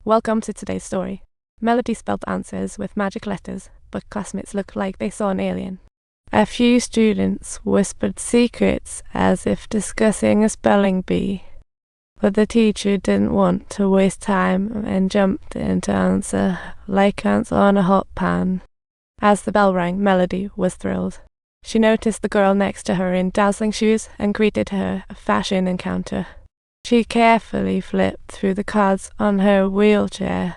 Welcome to today's story. Melody spelled answers with magic letters, but classmates looked like they saw an alien. A few students whispered secrets as if discussing a spelling bee, but the teacher didn't want to waste time and jumped in to answer like ants on a hot pan. As the bell rang, Melody was thrilled. She noticed the girl next to her in dazzling shoes and greeted her a fashion encounter. She carefully flipped through the cards on her wheelchair,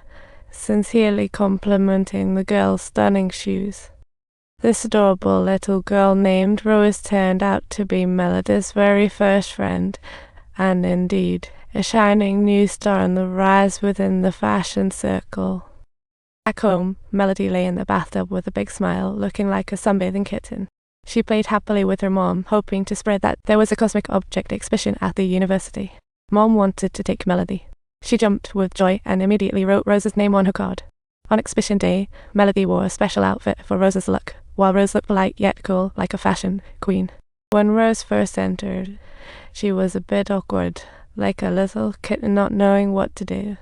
sincerely complimenting the girl's stunning shoes. This adorable little girl named Rose turned out to be Melody's very first friend, and indeed, a shining new star on the rise within the fashion circle. Back home, Melody lay in the bathtub with a big smile, looking like a sunbathing kitten. She played happily with her mom, hoping to spread that there was a cosmic object exhibition at the university. Mom wanted to take Melody. She jumped with joy and immediately wrote Rose's name on her card. On exhibition day, Melody wore a special outfit for Rose's look, while Rose looked light yet cool like a fashion queen. When Rose first entered, she was a bit awkward, like a little kitten not knowing what to do.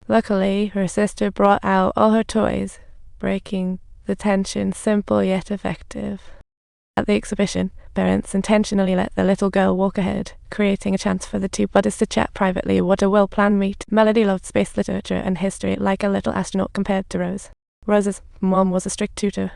Luckily, her sister brought out all her toys, breaking the tension simple yet effective. At the exhibition, parents intentionally let the little girl walk ahead, creating a chance for the two buddies to chat privately. What a well-planned meet. Melody loved space literature and history like a little astronaut compared to Rose. Rose's mom was a strict tutor.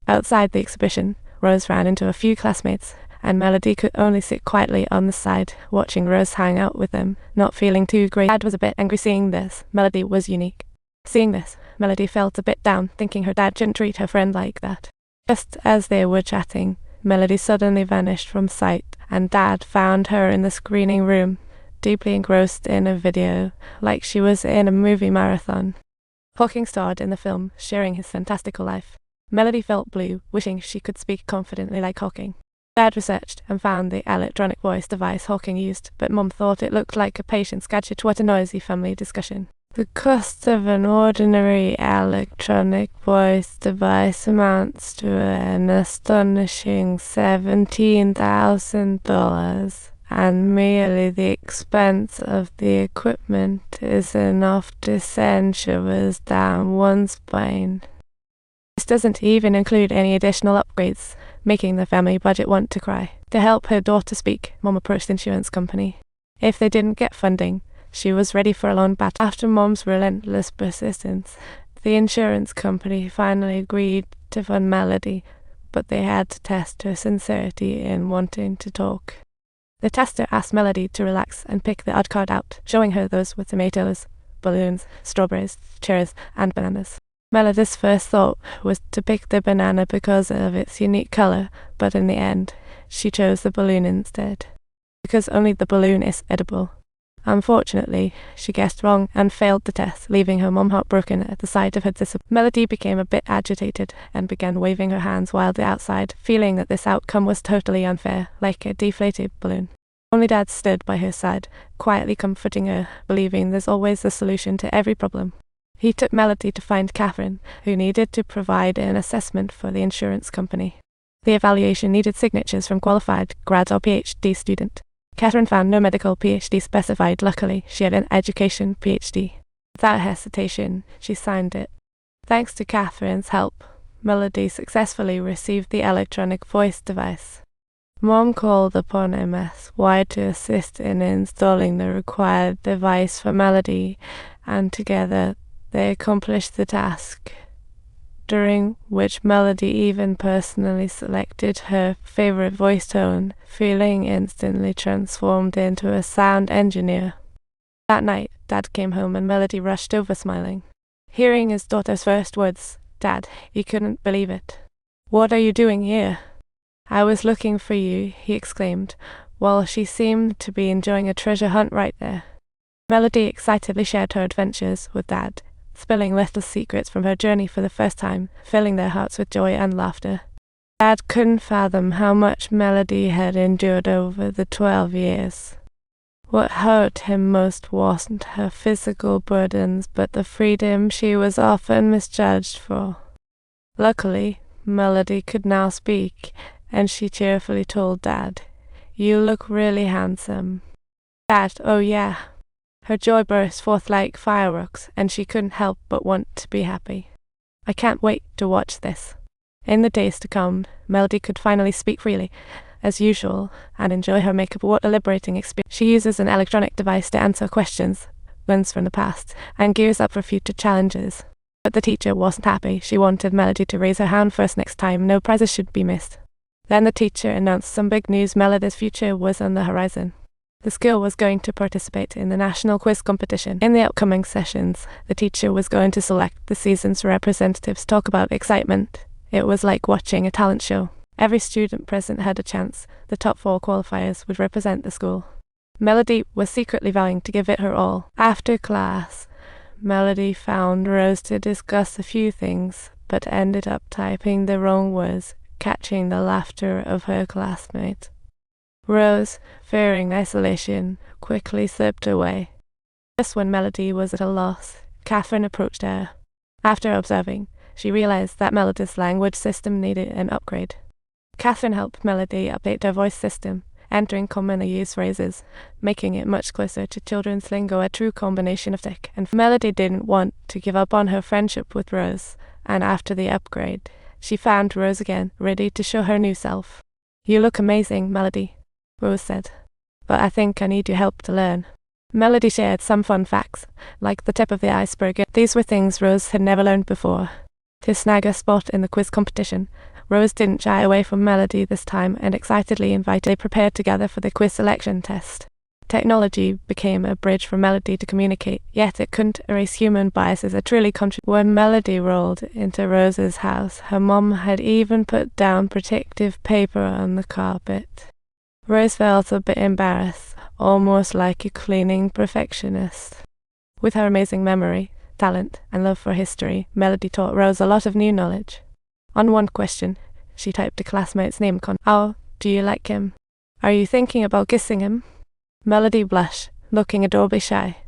Outside the exhibition, Rose ran into a few classmates, and Melody could only sit quietly on the side, watching Rose hang out with them, not feeling too great. Dad was a bit angry seeing this. Melody was unique. Seeing this, Melody felt a bit down, thinking her dad shouldn't treat her friend like that. Just as they were chatting, Melody suddenly vanished from sight, and Dad found her in the screening room, deeply engrossed in a video, like she was in a movie marathon. Hawking starred in the film, sharing his fantastical life. Melody felt blue, wishing she could speak confidently like Hawking. Dad researched and found the electronic voice device Hawking used, but Mum thought it looked like a patient's gadget. What a noisy family discussion. The cost of an ordinary electronic voice device amounts to an astonishing $17,000, and merely the expense of the equipment is enough to send shivers down one's spine. This doesn't even include any additional upgrades, making the family budget want to cry. To help her daughter speak, Mom approached the insurance company. If they didn't get funding, she was ready for a long battle. After Mom's relentless persistence, the insurance company finally agreed to fund Melody, but they had to test her sincerity in wanting to talk. The tester asked Melody to relax and pick the odd card out, showing her those with tomatoes, balloons, strawberries, cherries, and bananas. Melody's first thought was to pick the banana because of its unique color, but in the end, she chose the balloon instead, because only the balloon is edible. Unfortunately, she guessed wrong and failed the test, leaving her mom heartbroken at the sight of her disappointment. Melody became a bit agitated and began waving her hands wildly outside, feeling that this outcome was totally unfair, like a deflated balloon. Only Dad stood by her side, quietly comforting her, believing there's always a solution to every problem. He took Melody to find Catherine, who needed to provide an assessment for the insurance company. The evaluation needed signatures from qualified grad or PhD student. Catherine found no medical PhD specified. Luckily, she had an education PhD. Without hesitation, she signed it. Thanks to Catherine's help, Melody successfully received the electronic voice device. Mom called upon MSY to assist in installing the required device for Melody, and together they accomplished the task, during which Melody even personally selected her favorite voice tone, feeling instantly transformed into a sound engineer. That night, Dad came home and Melody rushed over smiling. Hearing his daughter's first words, "Dad," he couldn't believe it. "What are you doing here?" "I was looking for you," he exclaimed, while she seemed to be enjoying a treasure hunt right there. Melody excitedly shared her adventures with Dad, spilling little secrets from her journey for the first time, filling their hearts with joy and laughter. Dad couldn't fathom how much Melody had endured over the 12 years. What hurt him most wasn't her physical burdens, but the freedom she was often misjudged for. Luckily, Melody could now speak, and she cheerfully told Dad, "You look really handsome." "Dad, oh yeah." Her joy burst forth like fireworks, and she couldn't help but want to be happy. I can't wait to watch this. In the days to come, Melody could finally speak freely, as usual, and enjoy her makeup. What a liberating experience. She uses an electronic device to answer questions, ones from the past, and gears up for future challenges. But the teacher wasn't happy. She wanted Melody to raise her hand first next time. No prizes should be missed. Then the teacher announced some big news. Melody's future was on the horizon. The school was going to participate in the national quiz competition. In the upcoming sessions, the teacher was going to select the season's representatives. Talk about excitement. It was like watching a talent show. Every student present had a chance. The top 4 qualifiers would represent the school. Melody was secretly vowing to give it her all. After class, Melody found Rose to discuss a few things, but ended up typing the wrong words, catching the laughter of her classmates. Rose, fearing isolation, quickly slipped away. Just when Melody was at a loss, Catherine approached her. After observing, she realized that Melody's language system needed an upgrade. Catherine helped Melody update her voice system, entering commonly used phrases, making it much closer to children's lingo, a true combination of tech and Melody didn't want to give up on her friendship with Rose, and after the upgrade, she found Rose again, ready to show her new self. "You look amazing, Melody," Rose said, "but I think I need your help to learn." Melody shared some fun facts, like the tip of the iceberg. These were things Rose had never learned before. To snag a spot in the quiz competition, Rose didn't shy away from Melody this time and excitedly invited. They prepared together for the quiz selection test. Technology became a bridge for Melody to communicate, yet it couldn't erase human biases. When Melody rolled into Rose's house, her mom had even put down protective paper on the carpet. Rose felt a bit embarrassed, almost like a cleaning perfectionist. With her amazing memory, talent, and love for history, Melody taught Rose a lot of new knowledge. On one question, she typed a classmate's name. "Oh, do you like him? Are you thinking about kissing him?" Melody blushed, looking adorably shy.